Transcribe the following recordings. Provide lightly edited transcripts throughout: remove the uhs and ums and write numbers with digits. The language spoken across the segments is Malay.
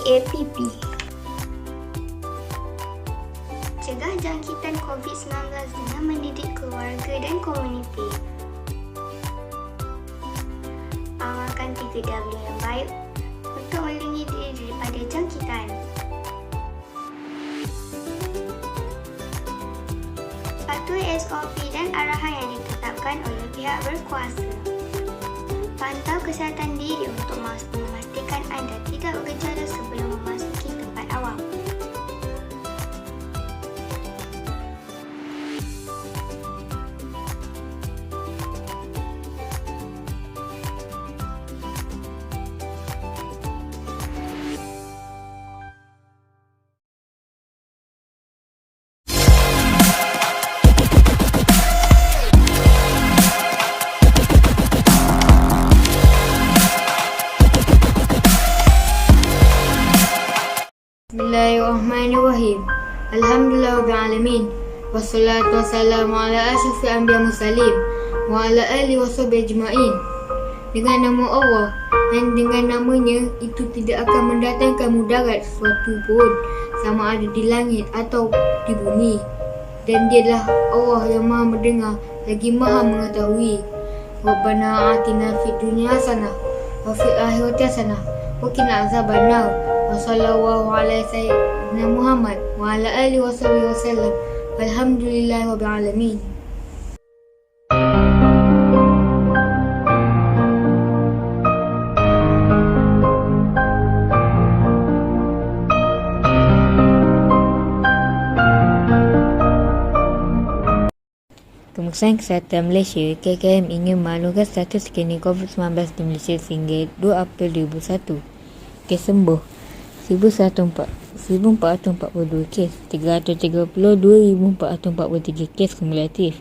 PAPP. Cegah jangkitan COVID-19 dengan mendidik keluarga dan komuniti. Amalkan 3W yang baik untuk melindungi diri daripada jangkitan. Patuhi SOP dan arahan yang ditetapkan oleh pihak berkuasa. Pantau kesihatan diri untuk memastikan anda tidak bergejala sebelum memasuki tempat awam. Bismillahirrahmanirrahim. Alhamdulillahirrahmanirrahim. Wassalatu wassalamu ala asyrafil anbiya mursalin wa ala alihi washabihi ajma'in. Dengan nama Allah dan dengan namanya itu tidak akan mendatangkan mudarat sesuatu pun, sama ada di langit atau di bumi. Dan dialah Allah yang maha mendengar lagi maha mengetahui. Rabbana atina fid dunya hasanah wa fil akhirati hasanah wa qina azabannar. Wa sallallahu ala sayyidina Muhammad wa ala alihi washabihi wasallam. Walhamdulillahi rabbil alamin. Kementerian Kesihatan Malaysia KKM ingin maklumkan status skreening COVID-19 di Malaysia sehingga 2 April 2001. Kes sembuh 1442 kes, 332,443 kes kumulatif.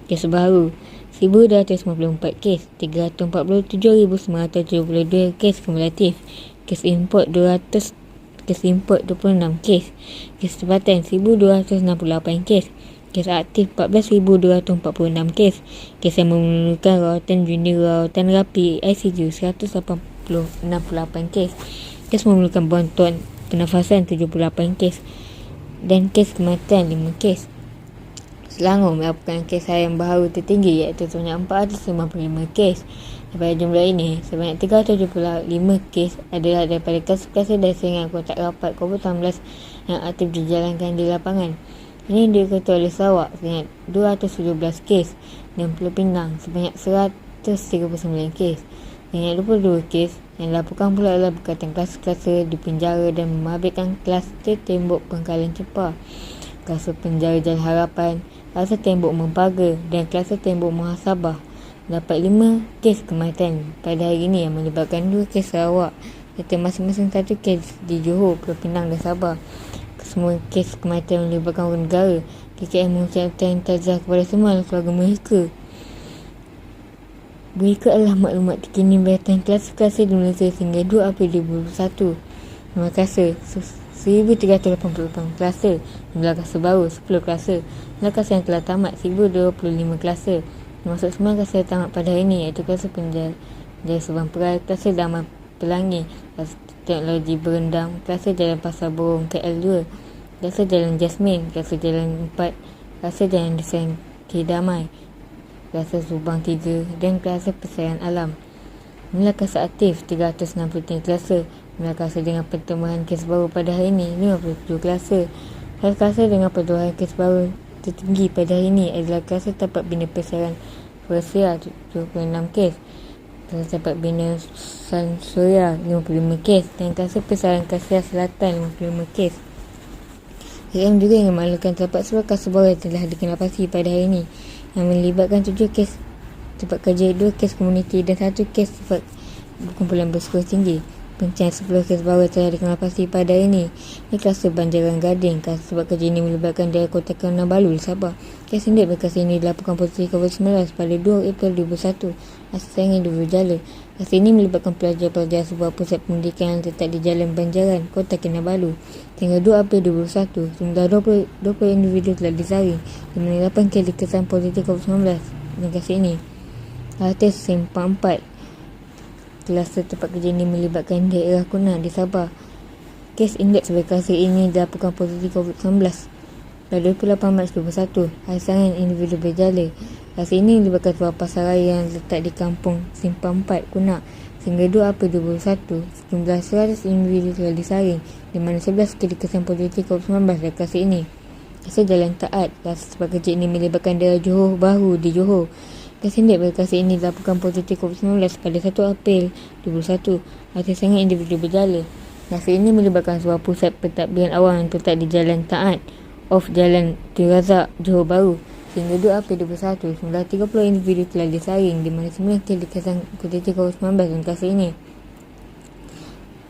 Kes baru 1,254 kes, 347,972 kes kumulatif. Kes import 26 kes. Kes tempatan 1,268 kes. Kes aktif 14,246 kes. Kes yang memerlukan rawatan junior rawatan rapi ICU 168 kes. Kes memerlukan bantuan pernafasan 78 kes dan kes kematian 5 kes. Selangor melaporkan kes harian baru tertinggi iaitu sebanyak 455 kes. Daripada jumlah ini, sebanyak 375 kes adalah daripada kes-kes dan serangan kontak rapat COVID-19 yang aktif dijalankan di lapangan. Ini diketuai oleh Sarawak sebanyak 217 kes dan Pulau Pinang sebanyak 139 kes. Sebanyak 22 kes yang dilaporkan pula adalah berkaitan kluster di penjara dan membabitkan kluster tembok Pengkalan Cepar, kluster penjara Jalan Harapan, kluster tembok Mempaga dan kluster tembok Muhasabah. Dapat 5 kes kematian pada hari ini yang melibatkan 2 kes Sarawak serta masing-masing 1 kes di Johor, Pulau Pinang dan Sabah. Semua kes kematian melibatkan orang negara. KKM mengucapkan taziah kepada semua keluarga mereka. Berikut adalah maklumat terkini berkaitan klasi-klasi di Malaysia sehingga 2 April 2021. Jumlah klasi 1,388 klasi, jumlah klasi baru 10 klasi, jumlah klasi yang telah tamat 1,025 klasi. Termasuk 9 klasi yang tamat pada hari ini iaitu klasi penjara Subang Perai, klasi Daman Pelangi, klasi teknologi berendam, klasi Jalan Pasar Borong KL2, klasi Jalan Jasmin, klasi Jalan 4, klasi Jalan Desain Kedamai, klasi Subang 3 dan klasi Persaingan Alam. Jumlah klasi aktif 363 klasi. Jumlah klasi dengan pertumbuhan kes baru pada hari ini 57 klasi. Klasi dengan pertumbuhan kes baru tertinggi pada hari ini adalah klasi tempat bina persiaran Persia 76 kes, klasi tempat bina Sansuria 55 kes dan klasi persiaran Kasia Selatan 55 kes. KM juga ingin maklumkan terdapat sebuah kasus baru yang telah dikenalpasti pada hari ini yang melibatkan 7 kes tempat kerja, 2 kes komuniti dan 1 kes tempat kumpulan bersikup tinggi. Pencarian 10 kes baru telah dikenalpasti pada hari ini. Ini kluster Banjaran Gading. Kes tempat kerja ini melibatkan daerah Kota Kinabalu, Sabah. Kes induk berkas ini dilaporkan positif COVID-19 pada 2 April 2001. Asal ingin berjala. Kes ini melibatkan pelajar-pelajar sebuah pusat pendidikan yang terletak di Jalan Banjaran, Kota Kinabalu. Hingga 2 April 2021, jumlah 20 individu telah disaring dan 8 kes dikesan positif COVID-19 dengan kes ini. Artis Simpang 4. Kluster tempat kerja ini melibatkan daerah Kuna di Sabah. Kes indeks berkasar ini dilaporkan positif COVID-19 pada 28 Mac 2021. Hasilnya individu berjala. Hasil ini melibatkan sebuah pasaraya yang letak di kampung Simpang 4, Kunak. Sehingga 2 April 2021, sejumlah 100 individu telah disaring, di mana 11 kesan positif COVID-19 dari kasus ini. Hasil jalan taat. Kasus sepak kecil ini melibatkan daerah Johor Bahru di Johor. Kes indeks berkasar ini dilaporkan positif COVID-19 pada 1 April 2021. Hasil sangat individu berjala. Hasil ini melibatkan sebuah pusat pentadbiran awam yang terletak di Jalan Taat, off Jalan Tirazak, Johor Bahru. Sehingga 2 April 2021, semula 30 individu telah disaring, di mana 9 kes dikesan positif COVID-19 dalam kasus ini.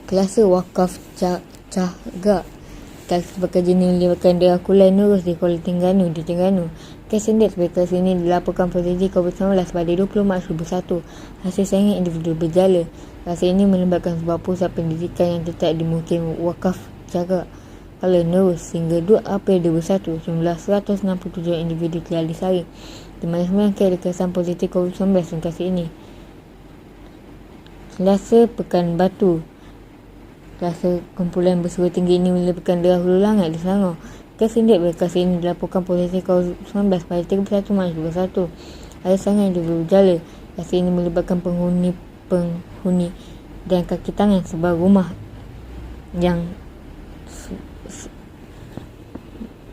Kelasa wakaf Cahgak. Kasus bekerja ini melibatkan daerah Kulai Nurus di Kuala Terengganu di Terengganu. Kes indeks berkas ini dilaporkan positif COVID-19 pada 20 Mac 2021. Hasil saringan individu berjala. Hasil ini melibatkan sebuah pusat pendidikan yang terletak di Mukim Wakaf Cahgak, Kuala Nurus. Sehingga 2 April 2021, jumlah 167 individu telah disaring, di mana 9 kes dikesan positif COVID-19 dalam kasus ini. Selasa Pekan Batu. Kelasa kumpulan bersua tinggi ini melibatkan daerah Hulu Langat di Selangor. Kes indeks berkas ini dilaporkan positif COVID-19 pada 31 Mac 2021. Ada sangat individu berjala. Hasil ini melibatkan penghuni dan kaki tangan sebuah rumah yang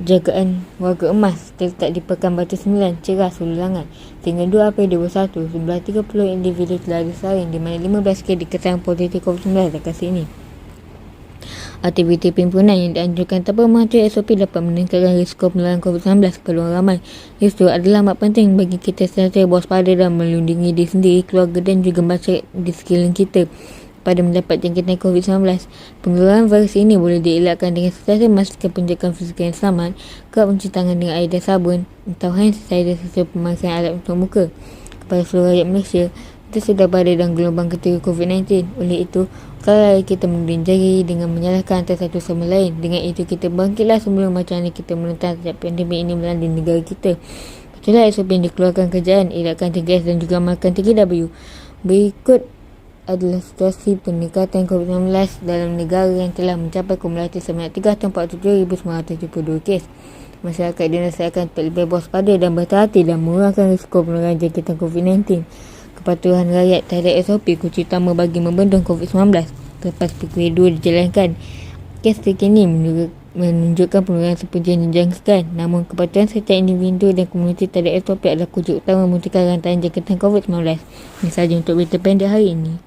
jagaan warga emas terletak di Pekan Batu 9, Ceras, Hulu Langat. Sehingga 2 April 2021, jumlah 30 individu telah disaring, di mana 15 kes dikesan positif COVID-19 dari kasus ini. Aktiviti pimpinan yang dianjurkan tanpa mematuhi SOP dapat meningkatkan risiko penularan COVID-19 ke luar ramai. Itu adalah amat penting bagi kita sentiasa berwaspada dan melindungi diri sendiri, keluarga dan juga masyarakat di sekeliling kita pada mendapat jangkitan COVID-19. Penularan virus ini boleh dielakkan dengan sentiasa memastikan penjagaan fizikal yang selamat, kerap mencuci tangan dengan air dan sabun atau hand sanitizer serta pemakaian alat untuk muka. Kepada seluruh rakyat Malaysia, kita sudah berada dalam gelombang ketiga COVID-19. Oleh itu, kalau kita menunding jari dengan menyalahkan antara satu sama lain. Dengan itu, kita bangkitlah sebelum macam mana kita menentang sejak pandemik ini melanda negara kita. Itulah SOP yang dikeluarkan kerajaan, elakkan 3S dan juga amalkan 3W. Berikut adalah situasi peningkatan COVID-19 dalam negara yang telah mencapai kumulatif sebanyak 347,972 kes. Masyarakat dinasihatkan untuk lebih berwaspada dan berhati-hati dan mengurangkan risiko penularan jangkitan COVID-19. Kepatuhan rakyat terhadap SOP kunci utama bagi membendung COVID-19. Selepas PKP2 dijalankan, kes terkini menunjukkan penularan seperti yang dijangkakan. Namun, kepatuhan setiap individu dan komuniti terhadap SOP adalah kunci utama memutuskan rantai jangkitan COVID-19. Ini sahaja untuk berita pendek hari ini.